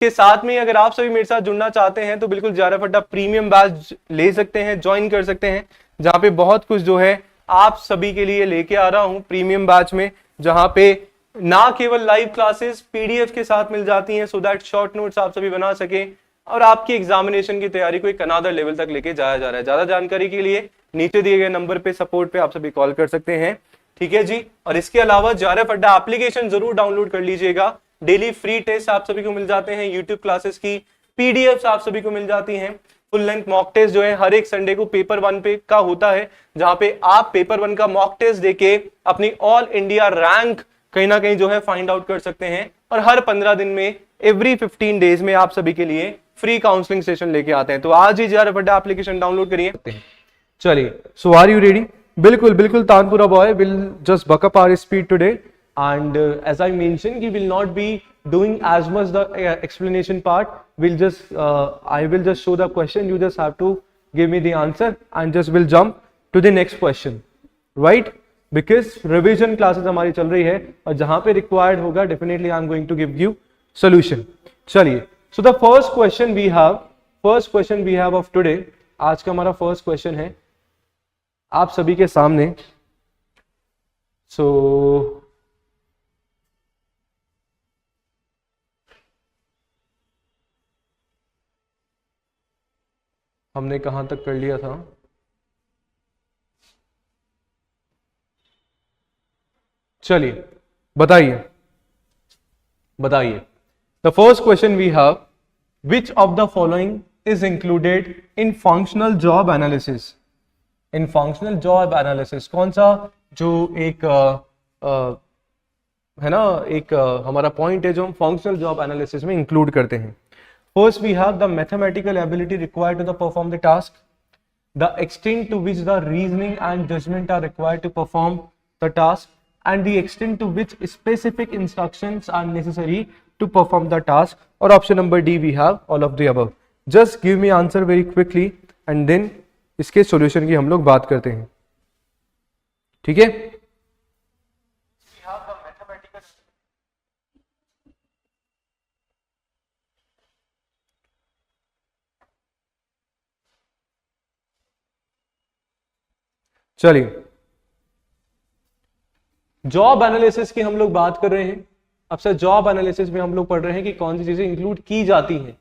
के साथ में अगर आप सभी मेरे साथ जुड़ना चाहते हैं तो बिल्कुल JRF अड्डा प्रीमियम बैच ले सकते हैं, ज्वाइन कर सकते हैं, जहां पे बहुत कुछ जो है आप सभी के लिए लेके आ रहा हूं प्रीमियम बैच में, जहां पे ना केवल लाइव क्लासेस पीडीएफ के साथ मिल जाती हैं सो दैट शॉर्ट नोट्स आप सभी बना सके और आपकी एग्जामिनेशन की तैयारी को एक अनादर लेवल तक लेके जाया जा रहा है। ज्यादा जानकारी के लिए नीचे दिए गए नंबर पे सपोर्ट पे आप सभी कॉल कर सकते हैं, ठीक है जी। और इसके अलावा JRF अड्डा एप्लीकेशन जरूर डाउनलोड कर लीजिएगा। डेली फ्री टेस्ट आप सभी को मिल जाते हैं, यूट्यूब क्लासेस की पीडीएफ आप सभी को मिल जाती हैं, फुल लेंथ मॉक टेस्ट जो है हर एक संडे को पेपर 1 पे का होता है, जहां पे आप पेपर 1 का मॉक टेस्ट देके अपनी ऑल इंडिया रैंक कहीं ना कहीं जो है फाइंड आउट कर सकते हैं। और हर 15 दिन में एवरी 15 डेज में आप सभी के लिए फ्री काउंसलिंग सेशन लेके आते हैं। तो आज ही JRF अड्डा एप्लीकेशन डाउनलोड करिए। चलिए, सो आर यू रेडी? बिल्कुल बिल्कुल Tanpura boy will just buck up our speed today, and as I mentioned, we will not be doing as much the explanation part. I will just show the question, you just have to give me the answer and just will jump to the next question, right? Because revision classes हमारी चल रही है और जहां पे required होगा definitely I am going to give you solution. चलिए, so the first question we have of today, आज का हमारा first question है आप सभी के सामने। so हमने कहां तक कर लिया था? चलिए बताइए the first question we have, which of the following is included in functional job analysis? In functional job analysis कौन सा जो एक है ना, एक हमारा पॉइंट है जो हम फंक्शनल जॉब एनालिसिस में इंक्लूड करते हैं? First, we have the mathematical ability required to perform the task, the extent to which the reasoning and judgment are required to perform the task, and the extent to which specific instructions are necessary to perform the task. Or option number D, we have all of the above. Just give me answer very quickly and then इसके solution की हम लोग बात करते हैं, ठीक है? चलिए, जॉब एनालिसिस की हम लोग बात कर रहे हैं। अब सर जॉब एनालिसिस में हम लोग पढ़ रहे हैं कि कौन सी चीजें इंक्लूड की जाती हैं,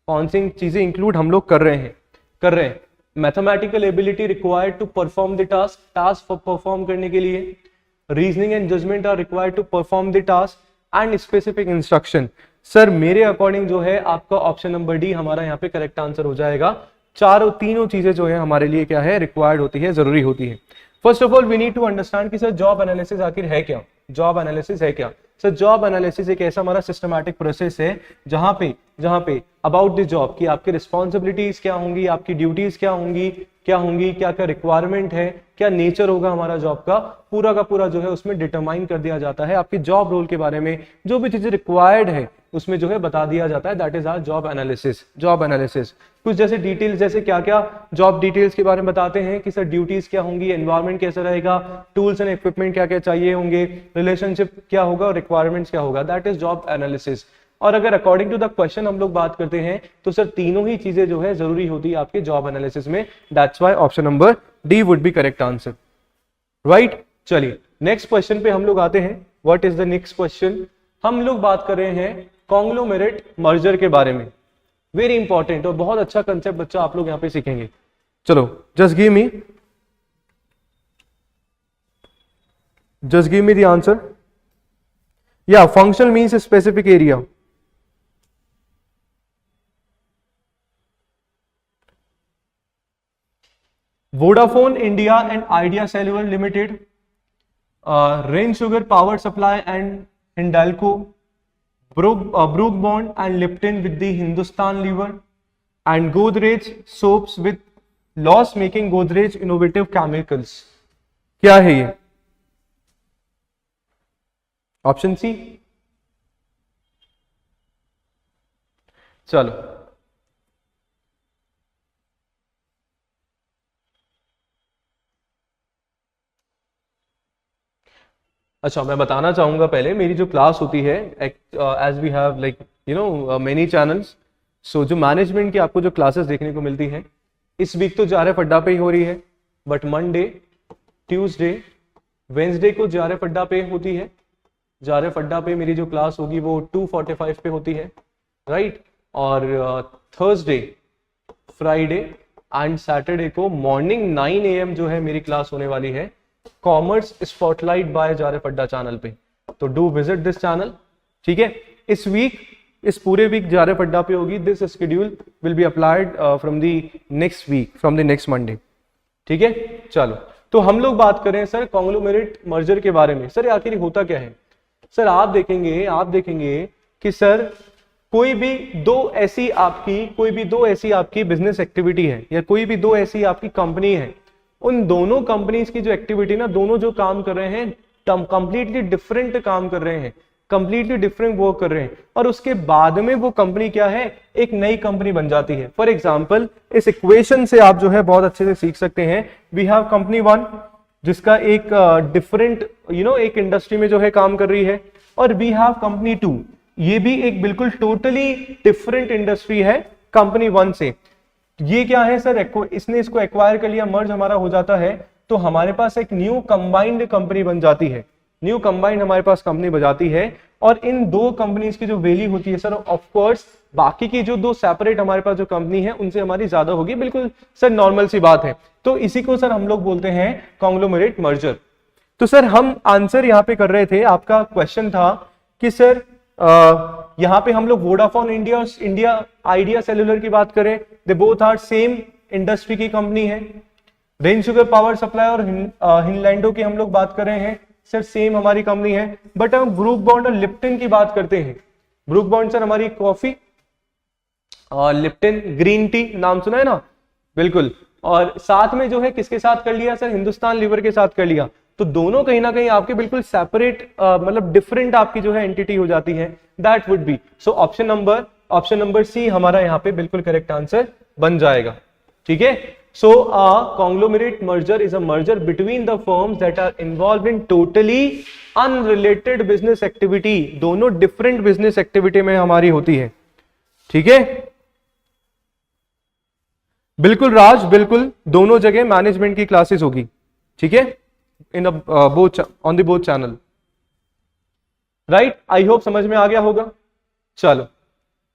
कौन सी चीजें इंक्लूड हम लोग कर रहे हैं। Mathematical ability required to perform the task perform करने के लिए, reasoning and judgement are required to perform the task and specific instruction. Sir मेरे अकॉर्डिंग जो है आपका ऑप्शन नंबर डी हमारा यहाँ पे करेक्ट आंसर हो जाएगा। तीनों चीजें जो है हमारे लिए क्या है, रिक्वायर्ड होती है, जरूरी होती है। First of all we need to understand कि सर जॉब एनालिसिस आखिर है क्या? जॉब एनालिसिस है क्या? सर जॉब एनालिसिस एक ऐसा हमारा सिस्टमैटिक प्रोसेस है जहां पे अबाउट द जॉब की आपकी रिस्पॉन्सिबिलिटीज क्या होंगी, आपकी ड्यूटीज क्या होंगी, क्या रिक्वायरमेंट है, क्या नेचर होगा हमारा जॉब का पूरा जो है उसमें डिटरमाइन कर दिया जाता है। आपकी जॉब रोल के बारे में जो भी चीजें रिक्वायर्ड है उसमें जो है बता दिया जाता है। That is our job analysis. कुछ जैसे डिटेल्स, जैसे क्या क्या जॉब डिटेल्स के बारे में बताते हैं कि सर ड्यूटीज क्या होंगी, एनवायरनमेंट कैसा रहेगा, टूल्स एंड इक्विपमेंट क्या क्या चाहिए होंगे, रिलेशनशिप क्या होगा और रिक्वायरमेंट्स क्या होगा। That is job analysis. और अगर अकॉर्डिंग टू द क्वेश्चन हम लोग बात करते हैं तो सर तीनों ही चीजें जो है जरूरी होती है आपके जॉब एनालिसिस में। That's why option number D would be correct answer, right? चलिए नेक्स्ट क्वेश्चन पे हम लोग आते हैं। What is the next question? हम लोग बात कर रहे हैं कॉन्ग्लोमेरेट मर्जर के बारे में। वेरी इंपॉर्टेंट और बहुत अच्छा कंसेप्ट बच्चा आप लोग यहाँ पे सीखेंगे। चलो just give me the answer. या functional means specific area. Vodafone India and Idea Cellular Limited, Rain sugar power supply and Hindalco, Brooke Bond and Lipton with the Hindustan Lever, and Godrej soaps with loss making Godrej innovative chemicals. क्या है ये? Option C. चलो अच्छा, मैं बताना चाहूंगा पहले, मेरी जो क्लास होती है, as we have like many channels, so जो मैनेजमेंट की आपको जो क्लासेस देखने को मिलती है, इस वीक तो JRF अड्डा पे ही हो रही है, बट मंडे, ट्यूसडे, वेंसडे को JRF अड्डा पे होती है। JRF अड्डा पे मेरी जो क्लास होगी वो 2:45 पे होती है, राइट। और थर्सडे, फ्राइडे एंड सैटरडे को मॉर्निंग 9 AM जो है मेरी क्लास होने वाली है, कॉमर्स स्पॉटलाइट बाय JRF अड्डा चैनल पे। तो डू विजिट दिस चैनल, ठीक है। इस पूरे वीक JRF अड्डा पे होगी। This schedule will be applied from the next week, from the next Monday, ठीक है। चलो, तो हम लोग बात कर रहे हैं सर कॉन्ग्लोमेरेट मर्जर के बारे में। सर आखिर होता क्या है? सर आप देखेंगे कि सर कोई भी दो ऐसी आपकी बिजनेस एक्टिविटी है, या कोई भी दो ऐसी आपकी कंपनी है, उन दोनों कंपनीज की जो एक्टिविटी ना, दोनों जो काम कर रहे हैं कंप्लीटली डिफरेंट काम कर रहे हैं, कंप्लीटली डिफरेंट वर्क कर रहे हैं, और उसके बाद में वो कंपनी क्या है, एक नई कंपनी बन जाती है। फॉर एग्जांपल, इस इक्वेशन से आप जो है बहुत अच्छे से सीख सकते हैं। वी हैव कंपनी 1 जिसका एक डिफरेंट एक इंडस्ट्री में जो है काम कर रही है, और वी हैव कंपनी 2, ये भी एक बिल्कुल टोटली डिफरेंट इंडस्ट्री है कंपनी 1 से। ये क्या है सर, इसने इसको एक्वायर कर लिया, मर्ज हमारा हो जाता है, तो हमारे पास एक न्यू कंबाइंड कंपनी बन जाती है, न्यू कंबाइंड हमारे पास कंपनी बजाती है। और इन दो कंपनीज की जो वैल्यू होती है सर, ऑफ कोर्स बाकी की जो दो सेपरेट हमारे पास जो कंपनी है उनसे हमारी ज्यादा होगी, बिल्कुल सर नॉर्मल सी बात है। तो इसी को सर हम लोग बोलते हैं कॉन्ग्लोमेरेट मर्जर। तो सर हम आंसर यहाँ पे कर रहे थे, आपका क्वेश्चन था कि सर यहाँ पे हम लोग वोडाफोन इंडिया और इंडिया आइडिया सेल्युलर की बात करें, they both are same industry की कंपनी है। रेन शुगर पावर सप्लाई और हिनलैंडो की हम लोग बात कर रहे हैं, सर सेम हमारी कंपनी है। बट हम ब्रूक बॉन्ड और लिप्टन की बात करते हैं, ब्रूक बॉन्ड सर हमारी कॉफी, और लिप्टन ग्रीन टी, नाम सुना है ना, बिल्कुल। और साथ में जो है किसके साथ कर लिया सर, हिंदुस्तान लीवर के साथ कर लिया। तो दोनों कहीं ना कहीं आपके बिल्कुल सेपरेट मतलब डिफरेंट आपकी जो है एंटिटी हो जाती है, that would be. So option number C हमारा यहाँ पे बिल्कुल करेक्ट आंसर बन जाएगा, ठीक है। So conglomerate merger is a merger between the firms that are involve in totally unrelated business activity, दोनों डिफरेंट बिजनेस एक्टिविटी में हमारी होती है, ठीक है। बिल्कुल राज, बिल्कुल दोनों जगह मैनेजमेंट की क्लासेस होगी, ठीक है, in both on the both channel, right. I hope समझ में आ गया होगा। चलो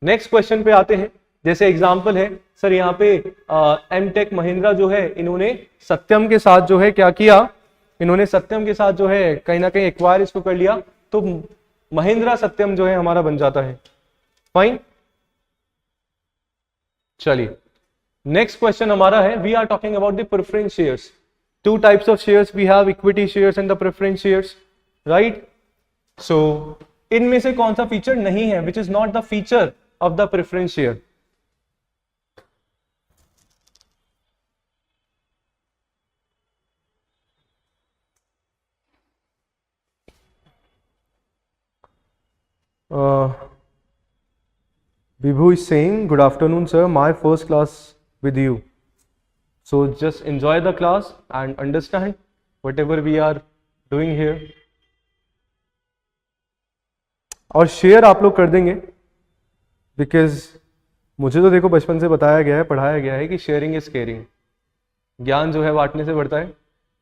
नेक्स्ट क्वेश्चन पे आते हैं। जैसे एग्जांपल है सर यहाँ पे एमटेक महिंद्रा जो है, इन्होंने सत्यम के साथ जो है क्या किया, इन्होंने सत्यम के साथ जो है कहीं ना कहीं एक्वायर इसको कर लिया, तो महिंद्रा सत्यम जो है हमारा बन जाता है, फाइन। चलिए नेक्स्ट क्वेश्चन हमारा है, we are talking about the preference shares. Two types of shares we have, equity shares and the preference shares, right? So इनमें से कौन सा फीचर नहीं है, which is not the feature of the preference share? Vibhu is saying, good afternoon sir, my first class with you. So just enjoy the class and understand whatever we are doing here. और share आप लोग कर देंगे, because मुझे तो देखो बचपन से बताया गया है, पढ़ाया गया है कि शेयरिंग इज केयरिंग, ज्ञान जो है बांटने से बढ़ता है,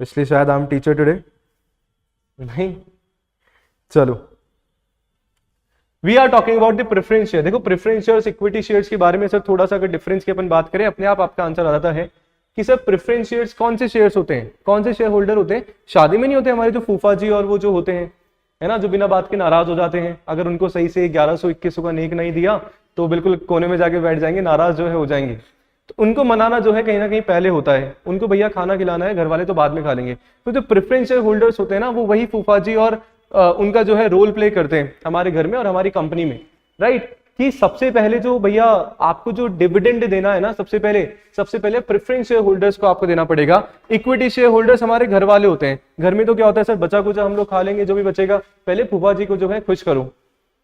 इसलिए शायद आई एम टीचर टुडे, नहीं। चलो we are talking about the preference share. देखो प्रेफरेंस शेयर्स इक्विटी शेयर्स के बारे में सर थोड़ा सा अगर डिफरेंस की अपन बात करें, अपने आप आपका आंसर आ जाता है कि सर प्रेफरेंस शेयर्स कौन से शेयर्स होते हैं, कौन से शेयर होल्डर होते हैं, शादी में नहीं होते हमारे जो फूफा जी और वो जो होते हैं, है ना, जो बिना बात के नाराज हो जाते हैं, अगर उनको सही से 1100-2100 का नेक नहीं दिया तो बिल्कुल कोने में जाके बैठ जाएंगे, नाराज जो है हो जाएंगे। तो उनको मनाना जो है कहीं ना कहीं पहले होता है, उनको भैया खाना खिलाना है, घर वाले तो बाद में खा लेंगे। तो जो प्रेफरेंस शेयर होल्डर्स होते हैं ना, वो वही फूफा जी और उनका जो है रोल प्ले करते हैं हमारे घर में और हमारी कंपनी में, राइट। कि सबसे पहले जो भैया आपको जो डिविडेंड देना है ना, सबसे पहले प्रेफरेंस शेयर होल्डर्स को आपको देना पड़ेगा। इक्विटी शेयर होल्डर्स हमारे घर वाले होते हैं, घर में तो क्या होता है सर, बचा कुचा हम लोग खा लेंगे, जो भी बचेगा पहले फूफा जी को जो है खुश करो,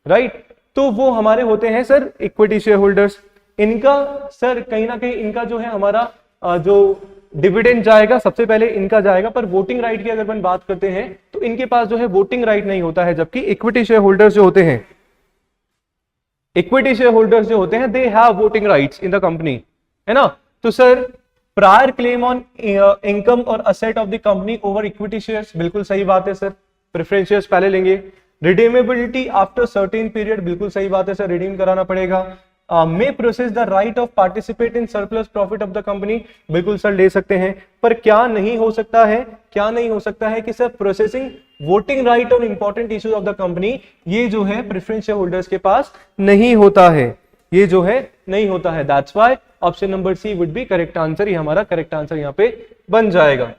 राइट। तो वो हमारे होते हैं सर इक्विटी शेयर होल्डर्स। इनका सर कहीं ना कहीं इनका जो है हमारा जो डिविडेंड जाएगा सबसे पहले इनका जाएगा, पर वोटिंग राइट की अगर अपन बात करते हैं तो इनके पास जो है वोटिंग राइट नहीं होता है, जबकि इक्विटी शेयर होल्डर्स जो होते हैं, इक्विटी शेयर होल्डर्स जो होते हैं, they have voting rights in the company, है ना। तो sir prior claim on income और asset of the company over equity shares, बिल्कुल सही बात है सर, प्रेफरेंस शेयर्स पहले लेंगे। रिडीमेबिलिटी आफ्टर सर्टेन पीरियड, बिल्कुल सही बात है सर, रिडीम कराना पड़ेगा। May process the right of participate in surplus profit of the company, बिल्कुल सर ले सकते हैं। पर क्या नहीं हो सकता है, क्या नहीं हो सकता है कि sir processing voting right on important issues of the company, ये जो है प्रेफरेंस शेयर होल्डर्स के पास नहीं होता है, ये जो है नहीं होता है। That's why option number C would be correct answer, ये हमारा करेक्ट आंसर यहाँ पे बन जाएगा,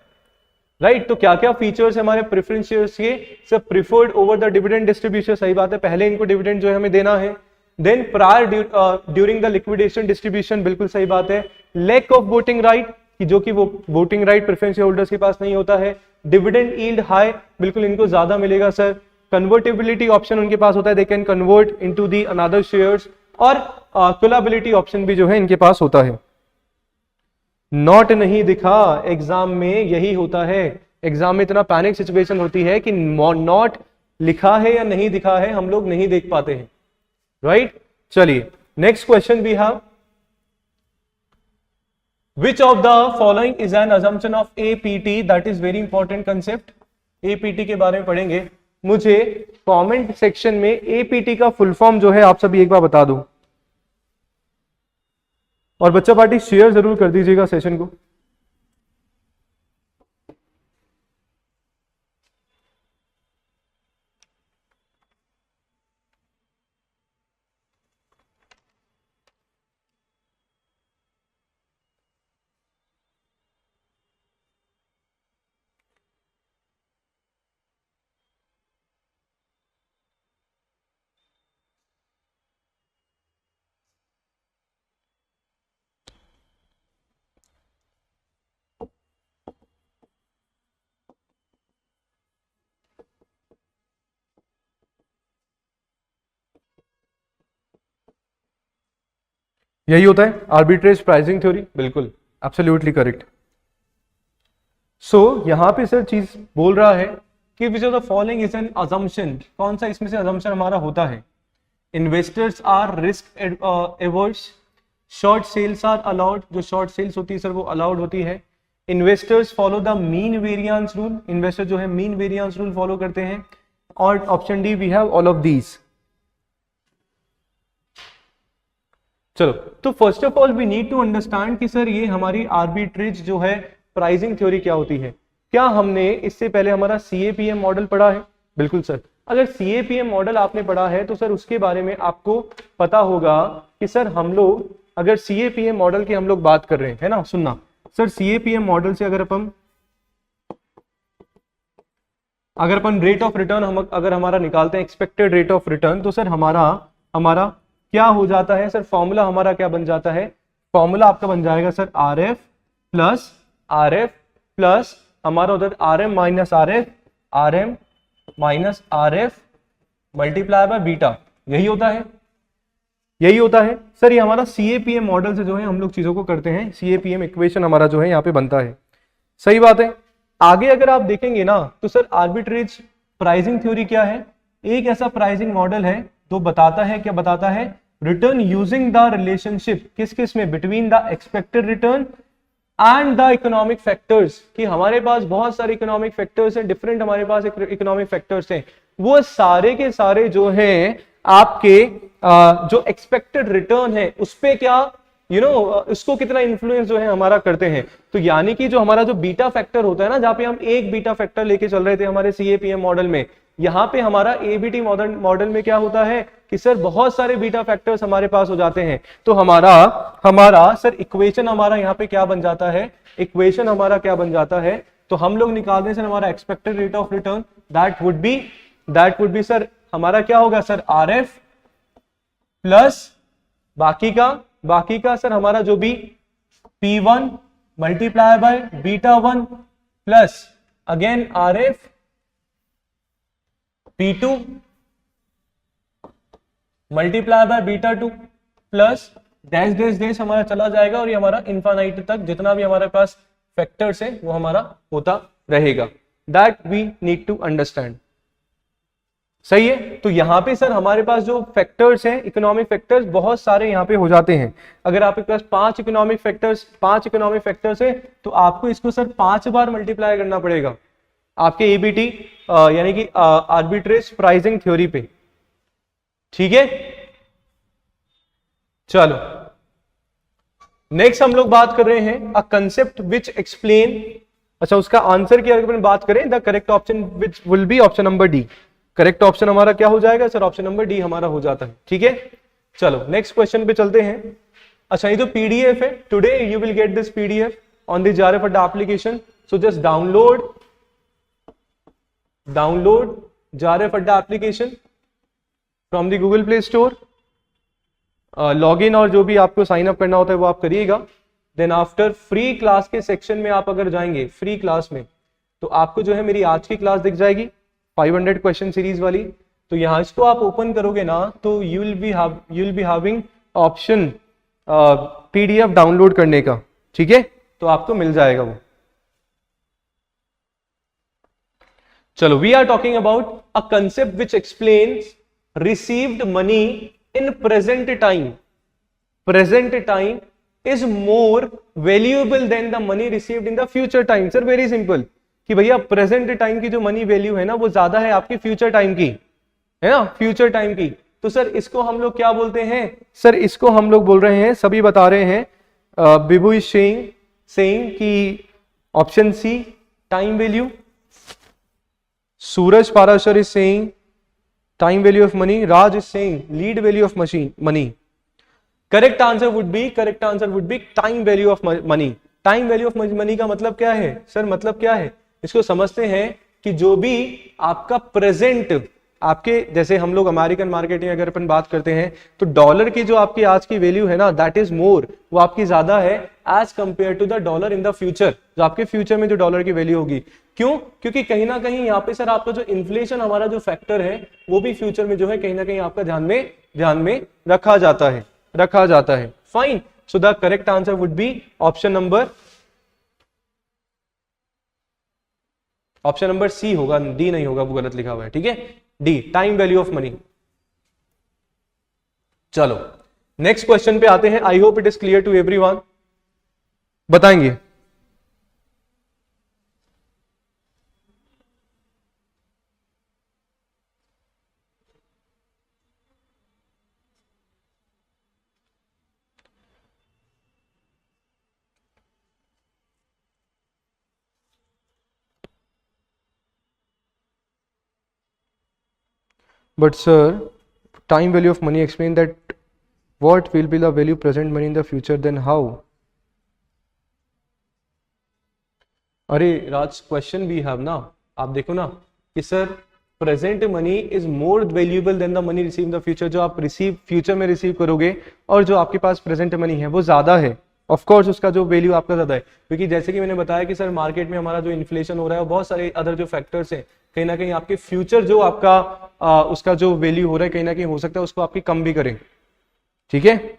राइट। तो क्या क्या फीचर्स है हमारे प्रेफरेंस शेयर्स के, sir preferred over the dividend distribution, सही बात है, पहले इनको डिविडेंड जो है हमें देना है। Then prior during the liquidation distribution, बिल्कुल सही बात है। लैक ऑफ वोटिंग राइट, कि जो कि वो voting right preference share holders के पास नहीं होता है। डिविडेंड यील्ड हाई, बिल्कुल इनको ज्यादा मिलेगा सर। कन्वर्टेबिलिटी ऑप्शन उनके पास होता है, they can convert into the another shares. और कोलाबिलिटी ऑप्शन भी जो है इनके पास होता है। नॉट नहीं दिखा, एग्जाम में यही होता है, एग्जाम में इतना पैनिक सिचुएशन होती है कि नॉट लिखा है या नहीं दिखा है हम लोग नहीं देख पाते हैं, राइट। चलिए next question we have, which of the following is an assumption of APT, that is very important concept. APT के बारे में पढ़ेंगे, मुझे कमेंट सेक्शन में एपीटी का फुल फॉर्म जो है आप सभी एक बार बता दो, और बच्चा पार्टी शेयर जरूर कर दीजिएगा सेशन को। यही होता है आर्बिट्रेज प्राइसिंग थ्योरी, बिल्कुल एब्सोल्युटली करेक्ट। सो यहां पे सर चीज बोल रहा है कि which of the following is an assumption, कौन सा इसमें से अजम्पशन हमारा होता है। Investors are risk averse, short sales are allowed, जो शॉर्ट सेल्स होती है सर वो अलाउड होती है। Investors follow the mean variance rule, investor जो है मीन वेरिएंस रूल फॉलो करते हैं। और option D we have all of these. चलो, तो first of all we need to understand कि सर ये हमारी आर्बिट्रेज जो है प्राइसिंग थ्योरी क्या होती है। क्या हमने इससे पहले हमारा सीएपीएम मॉडल पढ़ा है? बिल्कुल सर, अगर सीएपीएम मॉडल आपने पढ़ा है तो सर उसके बारे में आपको पता होगा कि सर हम लोग अगर सीएपीएम मॉडल की हम लोग बात कर रहे हैं, है ना, सुनना सर, सीएपीएम मॉडल से अगर अपन रेट ऑफ रिटर्न हम अगर हमारा निकालते हैं एक्सपेक्टेड रेट ऑफ रिटर्न, तो सर हमारा क्या हो जाता है सर, फॉर्मूला हमारा क्या बन जाता है, फॉर्मूला आपका बन जाएगा सर आर एफ प्लस हमारा उधर R M minus R F multiply by beta, यही होता है सर। ये हमारा सीएपीएम मॉडल से जो है हम लोग चीजों को करते हैं, सीएपीएम इक्वेशन हमारा जो है यहाँ पे बनता है, सही बात है। आगे अगर आप देखेंगे ना तो सर आर्बिट्रेज प्राइसिंग थ्योरी क्या है, एक ऐसा प्राइसिंग मॉडल है जो बताता है, क्या बताता है, रिटर्न यूजिंग द रिलेशनशिप किस में, between the expected return and the economic factors, कि हमारे पास बहुत सारे इकोनॉमिक फैक्टर्स हैं, डिफरेंट हमारे पास इकोनॉमिक फैक्टर्स हैं, वो सारे के सारे जो हैं आपके जो एक्सपेक्टेड रिटर्न है उस पे क्या इसको कितना इन्फ्लुएंस जो है हमारा करते हैं। तो यानी कि जो हमारा जो बीटा फैक्टर होता है ना, जहां पे हम एक बीटा फैक्टर लेके चल रहे थे हमारे सीएपीएम मॉडल में, यहाँ पे हमारा एबीटी मॉडल में क्या होता है कि सर बहुत सारे बीटा फैक्टर्स हमारे पास हो जाते हैं। तो हमारा सर इक्वेशन हमारा यहाँ पे क्या बन जाता है, इक्वेशन हमारा क्या बन जाता है, तो हम लोग निकालते हैं सर हमारा expected rate of return, that would B sir हमारा क्या होगा सर आर एफ प्लस बाकी का सर हमारा जो भी P1 multiply by beta 1 plus again R F P2 multiply by beta 2 plus dash हमारा चला जाएगा, और ये हमारा इनफाइनाइट तक जितना भी हमारे पास फैक्टर्स है वो हमारा होता रहेगा। That we need to understand. सही है। तो यहां पे सर हमारे पास जो फैक्टर्स हैं, इकोनॉमिक फैक्टर्स बहुत सारे यहां पे हो जाते हैं। अगर आपके पास 5 इकोनॉमिक फैक्टर्स है तो आपको इसको सर 5 बार मल्टीप्लाई करना पड़ेगा आपके एबीटी यानी कि आर्बिट्रेज प्राइसिंग थ्योरी पे। ठीक है, चलो नेक्स्ट हम लोग बात कर रहे हैं अ कंसेप्ट विच एक्सप्लेन। अच्छा, उसका आंसर की अगर बात करें, the correct option which will be option number D. Correct option हमारा क्या हो जाएगा सर? ऑप्शन नंबर डी हमारा हो जाता है। ठीक है, चलो नेक्स्ट क्वेश्चन पे चलते हैं। अच्छा, ये जो पीडीएफ है, today you will get this PDF on the जारेफ Adda application. So just download जारेफ Adda application from the Google Play Store. Log in और जो भी आपको साइन अप करना होता है वो आप करिएगा। देन आफ्टर फ्री क्लास के सेक्शन में आप अगर जाएंगे फ्री क्लास में, तो आपको जो है मेरी आज की क्लास दिख जाएगी 500 क्वेश्चन सीरीज वाली। तो यहां इसको आप ओपन करोगे ना तो you will be having option PDF download करने का। ठीक है, तो आपको मिल जाएगा वो। चलो, we are talking about a concept which explains received money in present time. Present time is more valuable than the money received in the future time. Sir very simple कि भैया प्रेजेंट टाइम की जो money value है ना वो ज्यादा है आपकी फ्यूचर टाइम की, है ना, फ्यूचर टाइम की। तो सर इसको हम लोग क्या बोलते हैं? सर इसको हम लोग बोल रहे हैं, सभी बता रहे हैं, बिबू इज सेइंग कि option C time value. Suraj Parashar is saying time value of money. Raj is saying lead value of money. Correct answer would be time value of money. Time value of money का मतलब क्या है सर? मतलब क्या है इसको समझते हैं कि जो भी आपका प्रेजेंट, आपके जैसे हम लोग अमेरिकन मार्केट में अगर अपन बात करते हैं तो डॉलर की जो आपकी आज की वैल्यू है ना, दैट इज मोर, वो आपकी ज्यादा है as compare to the dollar in the future. जो आपके फ्यूचर में जो डॉलर की वैल्यू होगी, क्यों? क्योंकि कहीं ना कहीं यहाँ पे सर आपका जो इन्फ्लेशन हमारा जो फैक्टर है वो भी फ्यूचर में जो है कहीं ना कहीं आपका ध्यान में रखा जाता है। Fine, so the correct answer would be option number C होगा, डी नहीं होगा, वो गलत लिखा हुआ है। ठीक है, the time value of money. चलो नेक्स्ट क्वेश्चन पे आते हैं। I hope it is clear to everyone. बताएंगे But sir, time value of money explain that what will be the value present money in the future, then how? अरे राज, question भी have ना, आप देखो ना कि sir present money is more valuable than the money receive in the future. जो आप future में रिसीव करोगे और जो आपके पास प्रेजेंट मनी है वो ज्यादा है। ऑफ कोर्स उसका जो वैल्यू आपका ज्यादा है, क्योंकि जैसे कि मैंने बताया कि सर मार्केट में हमारा जो इन्फ्लेशन हो रहा है और बहुत सारे अदर जो फैक्टर्स हैं, कहीं ना कहीं आपके फ्यूचर जो आपका उसका जो वैल्यू हो रहा है कहीं ना कहीं हो सकता है उसको आपकी कम भी करें। ठीक है,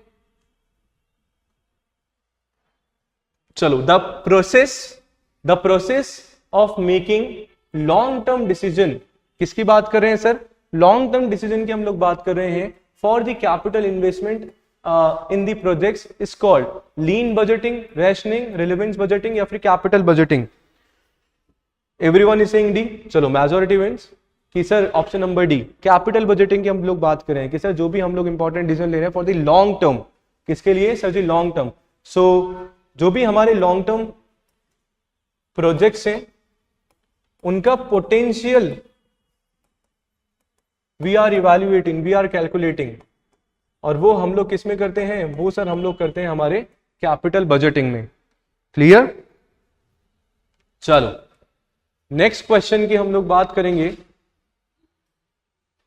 चलो the process of making long term decision. किसकी बात कर रहे हैं सर? लॉन्ग टर्म डिसीजन की हम लोग बात कर रहे हैं for the capital investment in the projects is called lean budgeting, rationing, relevance budgeting या फिर capital budgeting. Everyone is saying D. चलो मेजॉरिटी विंस कि sir option number D capital budgeting की हम लोग बात कर रहे हैं कि सर जो भी हम लोग इंपॉर्टेंट डिसीजन ले रहे हैं फॉर द लॉन्ग टर्म। किसके लिए sir ji? Long term. So जो भी हमारे लॉन्ग टर्म प्रोजेक्ट्स हैं उनका potential we are evaluating, we are calculating, और वो हम लोग किस में करते हैं? वो सर हम लोग करते हैं हमारे कैपिटल बजटिंग में। क्लियर? चलो नेक्स्ट क्वेश्चन की हम लोग बात करेंगे।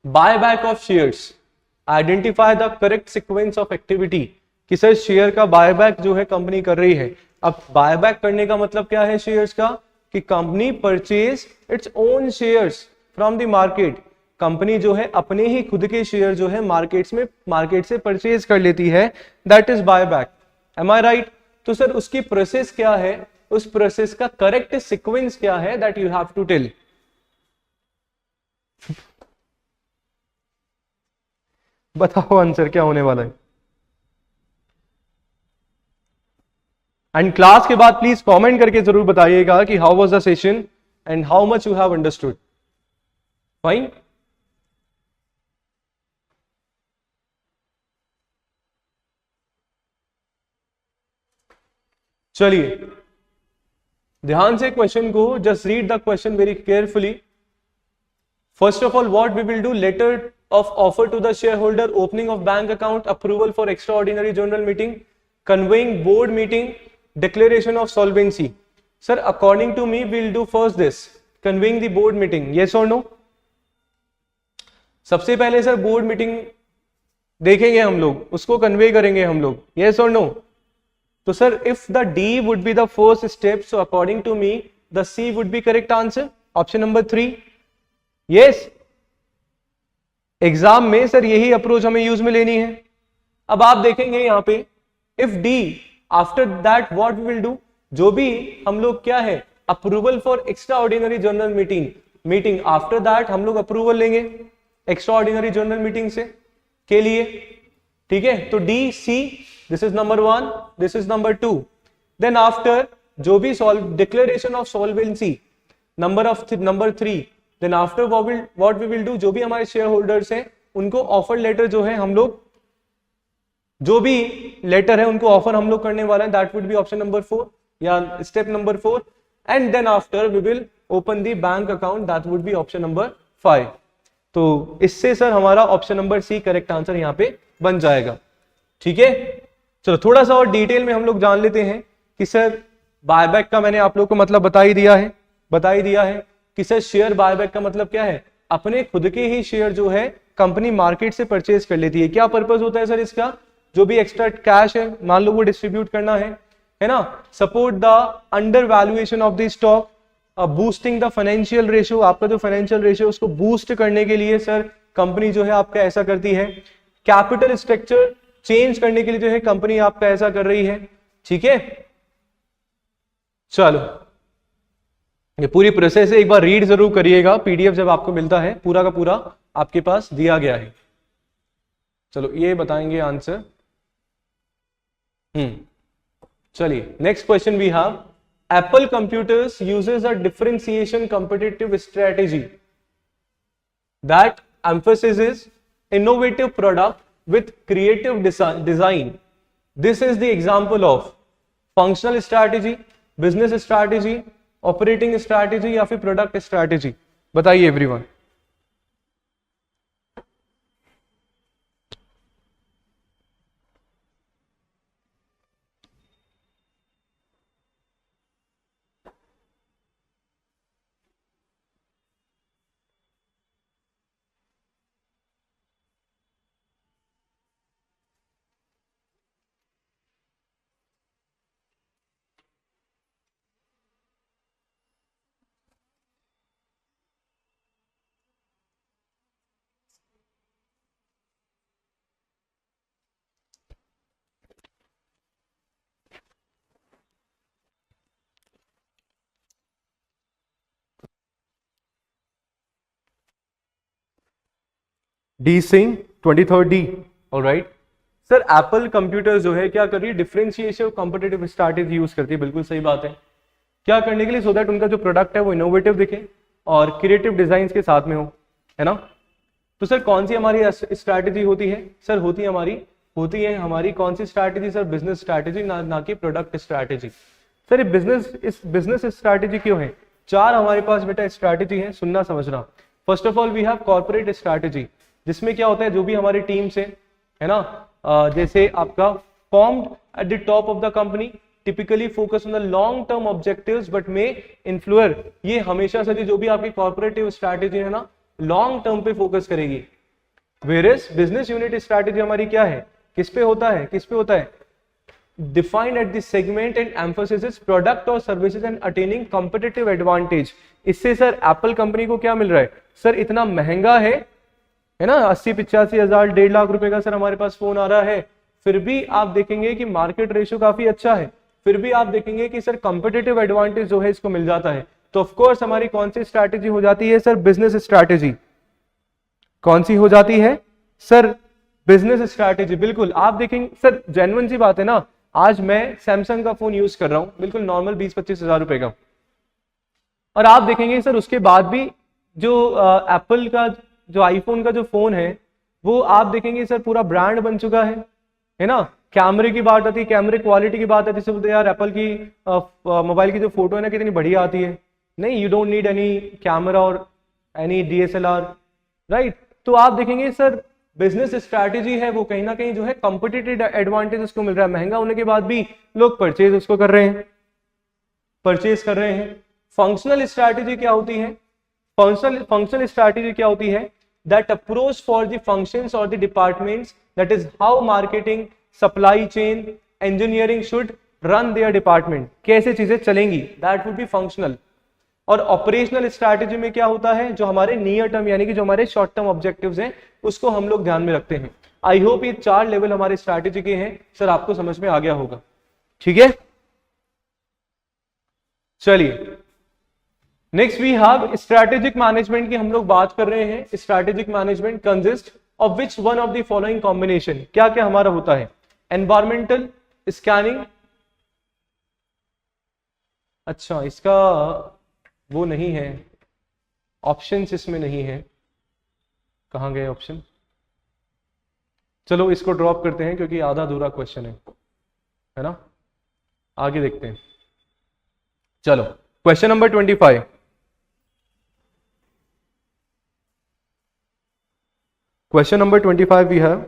Buy back of shares, identify the correct sequence of activity. कि सर शेयर का बायबैक जो है कंपनी कर रही है। अब बायबैक करने का मतलब क्या है शेयर्स का? कि company purchase its own shares from the market. Company जो है अपने ही खुद के शेयर जो है मार्केट से परचेज कर लेती है, that is buyback. Am I right? तो सर उसकी प्रोसेस क्या है उस प्रोसेस का करेक्ट सीक्वेंस क्या है, that you have to tell. बताओ आंसर क्या होने वाला है। एंड क्लास के बाद प्लीज कमेंट करके जरूर बताइएगा कि how was the session and how much you have understood. Fine. चलिए ध्यान से क्वेश्चन को just read the question very carefully. First of all, what we will do, letter of offer to the shareholder, opening of bank account, approval for extraordinary general meeting, conveying board meeting, declaration of solvency. Sir, according to me, we'll do first this, conveying the board meeting. Yes or no? सबसे पहले sir board meeting देखेंगे हम लोग, उसको convey करेंगे हम लोग। Yes or no? तो sir if the D would be the first step, so according to me, the C would be correct answer. Option number 3. Yes. Exam में सर यही अप्रोच हमें यूज में लेनी है। अब आप देखेंगे यहां पे if the after that what we will do, जो भी हम लोग क्या है approval for extraordinary general meeting after that हम लोग अप्रूवल लेंगे एक्स्ट्रा ऑर्डिनरी जनरल मीटिंग से के लिए, ठीक है। तो D C, this is number 1, this is number 2। Then after जो भी declaration of solvency number 3। Then after what we will do, जो भी हमारे शेयर होल्डर्स हैं उनको ऑफर लेटर जो है हम लोग, जो भी लेटर है उनको ऑफर हम लोग करने वाले हैं, that would be option number 4 या step number 4। And then after we will open the bank account, that would be option number 5। तो इससे सर हमारा option number C correct answer यहाँ पे बन जाएगा, ठीक है। चलो थोड़ा सा और डिटेल में हम लोग जान लेते हैं कि सर बायबैक का मैंने आप लोग को मतलब बता ही दिया है कि सर शेयर बायबैक का मतलब क्या है, अपने खुद के ही शेयर जो है कंपनी मार्केट से परचेज कर लेती है। क्या पर्पस होता है सर इसका, जो भी एक्स्ट्रा कैश है मान लो वो डिस्ट्रीब्यूट करना है ना, support the under valuation of the stock, boosting the financial ratio, आपका जो फाइनेंशियल रेशियो उसको बूस्ट करने के लिए सर कंपनी जो है आपका ऐसा करती है। कैपिटल स्ट्रक्चर चेंज करने के लिए जो है कंपनी आपका ऐसा कर रही है, ठीक है। चलो ये पूरी प्रोसेस एक बार रीड जरूर करिएगा, पीडीएफ जब आपको मिलता है पूरा का पूरा आपके पास दिया गया है। चलो ये बताएंगे आंसर। चलिए next question we have, Apple computers uses a differentiation competitive strategy that emphasizes innovative product with creative design. This is the example of functional strategy, business strategy, operating strategy या फिर प्रोडक्ट स्ट्रैटेजी। बताइए everyone. D Singh 23rd D, alright. Sir Apple computer जो है क्या कर रही है, differentiation competitive strategy use करती है, बिल्कुल सही बात है। क्या करने के लिए, सो दैट उनका जो प्रोडक्ट है वो इनोवेटिव दिखे और क्रिएटिव डिजाइन के साथ में हो, है ना। तो सर कौन सी हमारी स्ट्रैटेजी होती है, सर होती है हमारी कौन सी स्ट्रैटेजी, सर बिजनेस स्ट्रैटेजी, ना कि product strategy. Sir business strategy क्यों है, 4 हमारे पास बेटा स्ट्रैटेजी है, सुनना समझना। First of all we have corporate strategy, जिसमें क्या होता है जो भी हमारी टीम से है ना, जैसे आपका formed at the top of the company, typically focus on the long term objectives but may influence, ये हमेशा से जो भी आपकी कॉर्पोरेटिव स्ट्रैटेजी है ना लॉन्ग टर्म पे फोकस करेगी। वेयरएज बिजनेस यूनिट स्ट्रैटेजी हमारी क्या है, किस पे होता है, defined at the segment and emphasis product और services and attaining competitive advantage. इससे सर एप्पल कंपनी को क्या मिल रहा है, सर इतना महंगा है ना, 80-85 हजार 1.5 लाख रुपए का सर हमारे पास फोन आ रहा है, फिर भी आप देखेंगे कि मार्केट रेशियो काफी अच्छा है, फिर भी आप देखेंगे कि सर कंपटीटिव एडवांटेज जो है इसको मिल जाता है। तो ऑफ कोर्स हमारी कौन सी स्ट्रैटेजी हो जाती है सर, बिजनेस स्ट्रैटेजी। कौन सी हो जाती है सर, बिजनेस स्ट्रैटेजी। बिल्कुल आप देखेंगे सर, जेन्युइन सी बात है ना, आज मैं सैमसंग का फोन यूज कर रहा हूं, बिल्कुल नॉर्मल 20-25 हजार रुपए का, और आप देखेंगे सर उसके बाद भी जो एप्पल का जो आईफोन का जो फोन है वो आप देखेंगे सर पूरा ब्रांड बन चुका है ना। कैमरे की बात आती है, कैमरे क्वालिटी की बात आती है, बोलते यार एप्पल की मोबाइल की जो फोटो है ना कितनी बढ़िया आती है। नहीं, you don't need any camera और एनी डीएसएलआर, राइट। तो आप देखेंगे सर बिजनेस स्ट्रैटेजी है वो कहीं ना कहीं जो है कंपटीटिव एडवांटेज उसको मिल रहा है, महंगा होने के बाद भी लोग परचेज उसको कर रहे हैं, परचेज कर रहे हैं। फंक्शनल स्ट्रैटेजी क्या होती है, फंक्शनल स्ट्रैटेजी क्या होती है, that approach for the functions और the departments, that is how marketing, supply chain, engineering should run their department, कैसे चीजें चलेंगी, दैट वुड बी फंक्शनल। और ऑपरेशनल स्ट्रैटेजी में क्या होता है, जो हमारे नियर टर्म यानी कि जो हमारे शॉर्ट टर्म ऑब्जेक्टिव्स हैं उसको हम लोग ध्यान में रखते हैं। आई होप ये 4 लेवल हमारे स्ट्रैटेजी के हैं सर, आपको समझ में आ गया होगा, ठीक है। चलिए next we have strategic management की हम लोग बात कर रहे हैं। Strategic management consist of which one of the following combination, क्या क्या हमारा होता है, एनवायरमेंटल स्कैनिंग, अच्छा इसका वो नहीं है, ऑप्शंस इसमें नहीं है, कहां गए ऑप्शन, चलो इसको ड्रॉप करते हैं क्योंकि आधा अधूरा क्वेश्चन है ना, आगे देखते हैं। चलो question number 25, question number 25 we have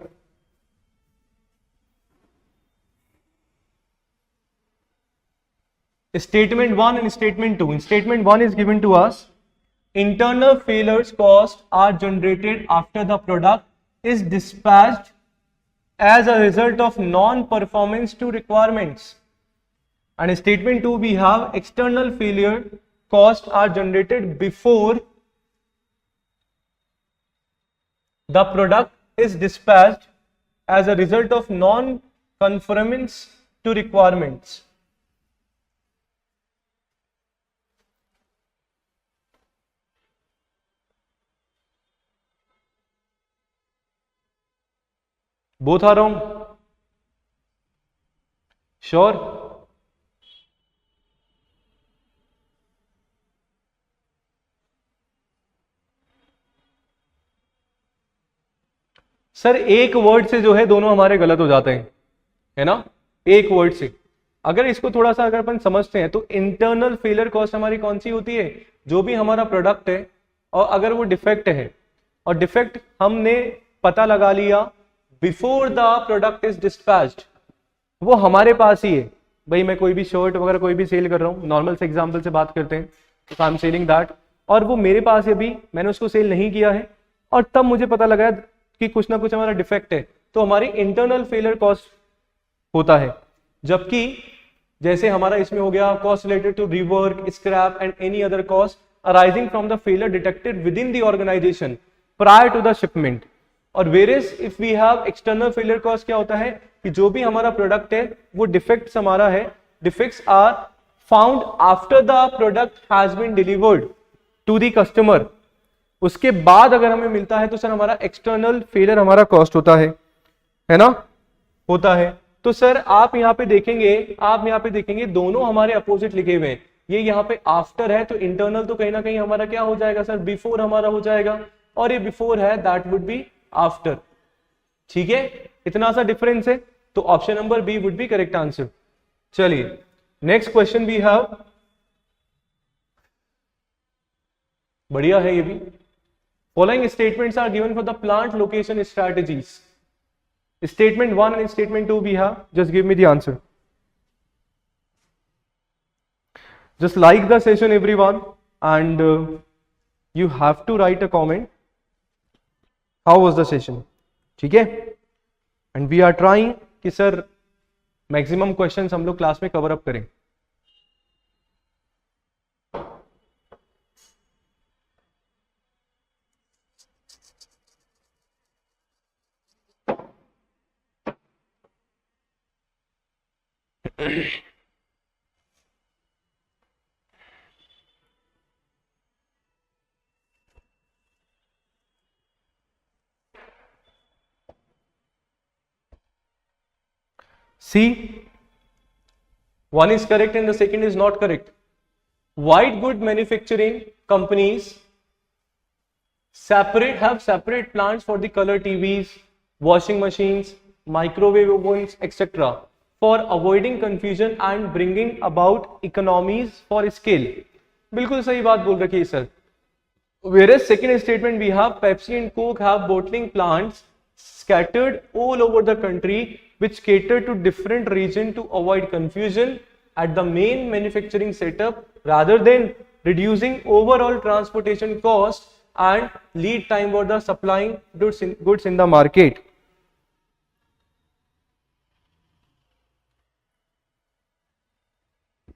statement 1 and statement 2. In statement 1 is given to us, internal failures cost are generated after the product is dispatched as a result of non-performance to requirements. And in statement 2 we have external failure cost are generated before the product is dispatched as a result of non-conformance to requirements. Both are wrong, sure, sir एक word से जो है दोनों हमारे गलत हो जाते हैं, है ना, एक वर्ड से। अगर इसको थोड़ा सा अगर अपन समझते हैं तो इंटरनल फेलियर कॉस्ट हमारी कौन सी होती है, जो भी हमारा प्रोडक्ट है और अगर वो डिफेक्ट है और डिफेक्ट हमने पता लगा लिया before the product is dispatched, वो हमारे पास ही है। भाई मैं कोई भी शर्ट वगैरह कोई भी सेल कर रहा हूँ, नॉर्मल से एग्जांपल से बात करते हैं, तो आई एम सेलिंग दैट, और वो मेरे पास है, अभी मैंने उसको सेल नहीं किया है और तब मुझे पता लगा कि कुछ ना कुछ हमारा डिफेक्ट है, तो हमारी इंटरनल फेलियर कॉस्ट होता है। जबकि जैसे हमारा इसमें हो गया cost related to rework, scrap and any other cost arising from the failure detected within the organisation prior to the shipment. और whereas if we have external failure cost क्या होता है कि जो भी हमारा प्रोडक्ट है वो डिफेक्ट्स हमारा है, defects are found after the product has been delivered to the customer, उसके बाद अगर हमें मिलता है तो सर हमारा एक्सटर्नल फेलियर हमारा कॉस्ट होता है ना, होता है। तो सर आप यहाँ पे देखेंगे, आप यहाँ पे देखेंगे दोनों हमारे अपोजिट लिखे हुए हैं, ये यहाँ पे आफ्टर है तो इंटरनल तो कहीं ना कहीं हमारा क्या हो जाएगा सर, बिफोर हमारा हो जाएगा, और ये बिफोर है दैट वुड बी आफ्टर, ठीक है, इतना सा डिफरेंस है। तो option number B would be correct answer. चलिए नेक्स्ट क्वेश्चन वी हैव, बढ़िया है ये भी, following statements are given for the plant location strategies. Statement 1 and statement 2 we have, just give me the answer. Just like the session everyone, and you have to write a comment. How was the session? ठीक है, and we are trying कि sir maximum questions हम लोग class में cover up करें। C. One is correct and the second is not correct. White good manufacturing companies have separate plants for the color TVs, washing machines, microwave ovens, etc. for avoiding confusion and bringing about economies for scale. बिल्कुल सही बात बोल रखी है sir. Whereas second statement we have Pepsi and Coke have bottling plants scattered all over the country which cater to different regions to avoid confusion at the main manufacturing setup rather than reducing overall transportation cost and lead time for the supplying goods in the market.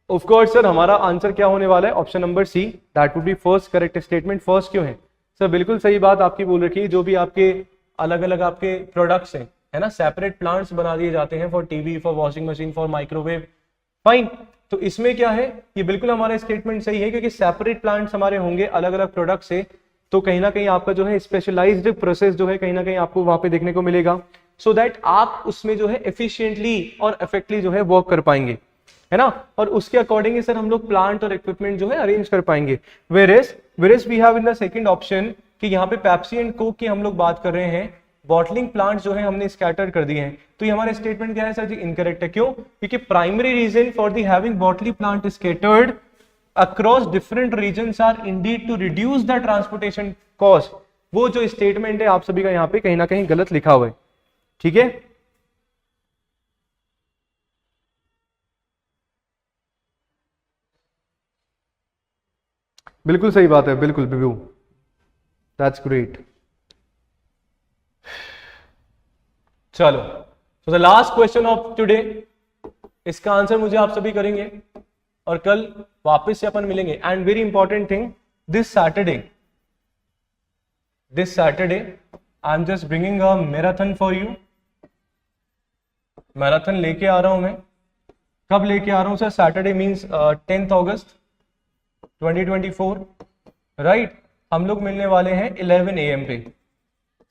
Of course sir हमारा answer क्या होने वाला है? Option number C, that would be first correct statement. First क्यों है sir? बिल्कुल सही बात आपकी बोल रखी है. जो भी आपके अलग अलग आपके प्रोडक्ट्स हैं, है ना, सेपरेट प्लांट्स बना दिए जाते हैं for TV, for washing machine, for microwave. Fine. तो इसमें क्या है, ये बिल्कुल हमारा स्टेटमेंट सही है क्योंकि सेपरेट प्लांट्स हमारे होंगे अलग अलग प्रोडक्ट से, तो कहीं ना कहीं आपका जो है स्पेशलाइज्ड प्रोसेस जो है कहीं ना कहीं आपको वहां पे देखने को मिलेगा, सो दैट आप उसमें जो है एफिशिएंटली और इफेक्टिवली जो है वर्क कर पाएंगे, है ना, और उसके अकॉर्डिंग सर हम लोग प्लांट और इक्विपमेंट जो है अरेंज कर पाएंगे. Whereas we have in the second option कि यहाँ पे पेप्सी एंड कोक की हम लोग बात कर रहे हैं, बॉटलिंग प्लांट जो है हमने स्कैटर कर दिए हैं. तो ये हमारा स्टेटमेंट क्या है सर जी? इनकरेक्ट है. क्यों? क्योंकि primary reason for the having bottling plant scattered across different regions are indeed to reduce the transportation cost. वो जो स्टेटमेंट है आप सभी का यहाँ पे कहीं ना कहीं गलत लिखा हुआ है. ठीक है, बिल्कुल सही बात है. बिल्कुल बिल्कुल, दैट्स ग्रेट. चलो, तो the last question of today, इसका आंसर मुझे आप सभी करेंगे और कल वापस से अपन मिलेंगे. And very important thing, this Saturday I am just bringing a marathon for you. Marathon लेके आ रहा हूं मैं. कब लेके आ रहा हूं सर? सैटरडे मीन्स 10 अगस्त 2024, राइट. हम लोग मिलने वाले हैं 11 AM पे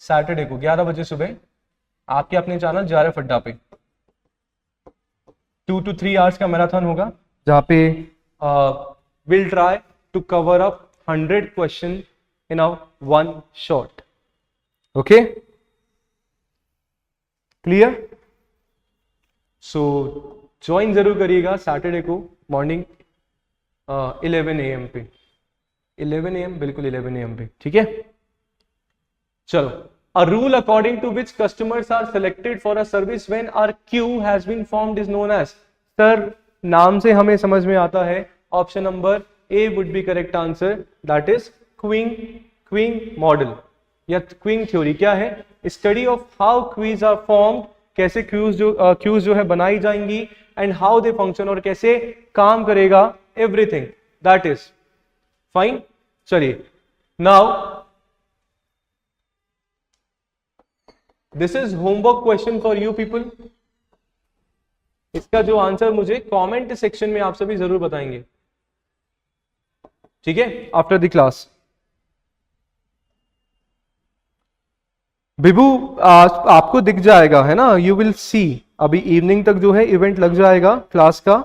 सैटरडे को 11 बजे सुबह आपके अपने चैनल JRF अड्डा पे. 2 to 3 आवर्स का मैराथन होगा जहां पे will try to cover up 100 question in a one shot. Okay, clear? So join जरूर करिएगा सैटरडे को मॉर्निंग 11 AM पे. 11 AM, बिल्कुल 11 AM पे. ठीक है, चलो. A rule according to which customers are selected for a service when our queue has been formed is known as. Sir नाम से हमें समझ में आता है, option number A would be correct answer, that is queuing model या queuing theory. क्या है? Study of how queues are formed, कैसे क्यूज जो है बनाई जाएंगी, एंड हाउ दे फंक्शन, और कैसे काम करेगा एवरीथिंग. That is fine. चलिए, now this is homework question for you people. इसका जो आंसर मुझे कमेंट सेक्शन में आप सभी जरूर बताएंगे. ठीक है, आफ्टर द क्लास. बिबू आपको दिख जाएगा, है ना, यू विल सी. अभी इवनिंग तक जो है इवेंट लग जाएगा क्लास का,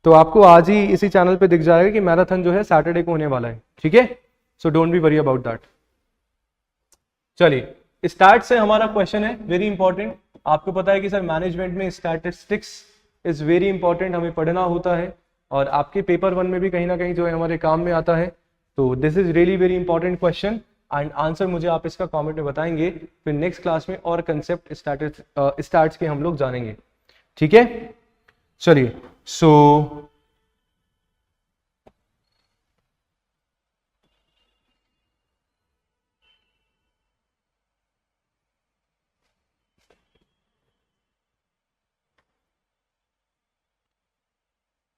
तो आपको आज ही इसी चैनल पे दिख जाएगा कि मैराथन जो है सैटरडे को होने वाला है. ठीक है, so don't be worry about that. चलिए, स्टार्ट से हमारा क्वेश्चन है वेरी इंपॉर्टेंट. आपको पता है कि सर मैनेजमेंट में स्टैटिस्टिक्स इज वेरी इंपॉर्टेंट, हमें पढ़ना होता है और आपके पेपर 1 में भी कहीं ना कहीं जो है हमारे काम में आता है. तो this is really very important question and answer मुझे आप इसका कमेंट में बताएंगे. फिर नेक्स्ट क्लास में और कंसेप्ट स्टार्ट्स के हम लोग जानेंगे. ठीक है, चलिए. सो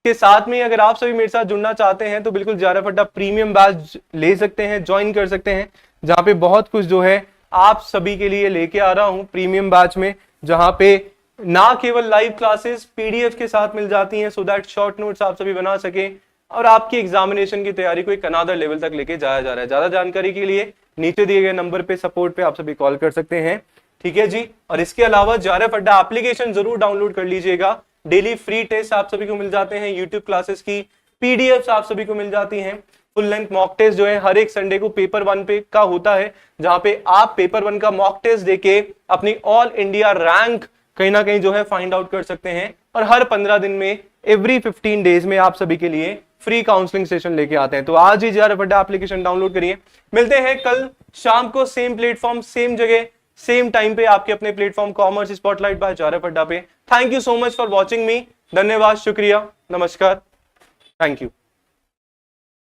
के साथ में अगर आप सभी मेरे साथ जुड़ना चाहते हैं तो बिल्कुल JRF अड्डा प्रीमियम बैच ले सकते हैं, ज्वाइन कर सकते हैं, जहां पे बहुत कुछ जो है आप सभी के लिए लेके आ रहा हूं प्रीमियम बैच में, जहां पे ना केवल लाइव क्लासेस PDF के साथ मिल जाती हैं सो दैट शॉर्ट नोट्स आप सभी बना सके और आपकी एग्जामिनेशन की तैयारी को एक अनदर लेवल तक लेके जाया जा रहा है. ज्यादा जानकारी के लिए नीचे दिए गए नंबर पे सपोर्ट पे आप सभी कॉल कर सकते हैं. ठीक है जी। और इसके अलावा JRF अड्डा एप्लीकेशन जरूर डाउनलोड कर लीजिएगा। डेली फ्री टेस्ट आप सभी को मिल जाते हैं, यूट्यूब क्लासेस की पीडीएफ आप सभी को मिल जाती हैं, फुल लेंथ मॉक टेस्ट जो है हर एक संडे को पेपर 1 पे का होता है, जहां पे आप पेपर 1 का मॉक टेस्ट देके अपनी ऑल इंडिया रैंक कहीं ना कहीं जो है फाइंड आउट कर सकते हैं। और हर 15 दिन में एवरी 15 डेज में आप सभी के लिए फ्री काउंसलिंग सेशन लेके आते हैं। तो आज ही JRF अड्डा एप्लीकेशन डाउनलोड करिए। मिलते हैं कल शाम को सेम प्लेटफॉर्म, सेम जगह, सेम टाइम पे आपके अपने platform commerce spotlight by JRF Adda पे। Thank you so much for watching me. धन्यवाद, शुक्रिया, नमस्कार, थैंक यू।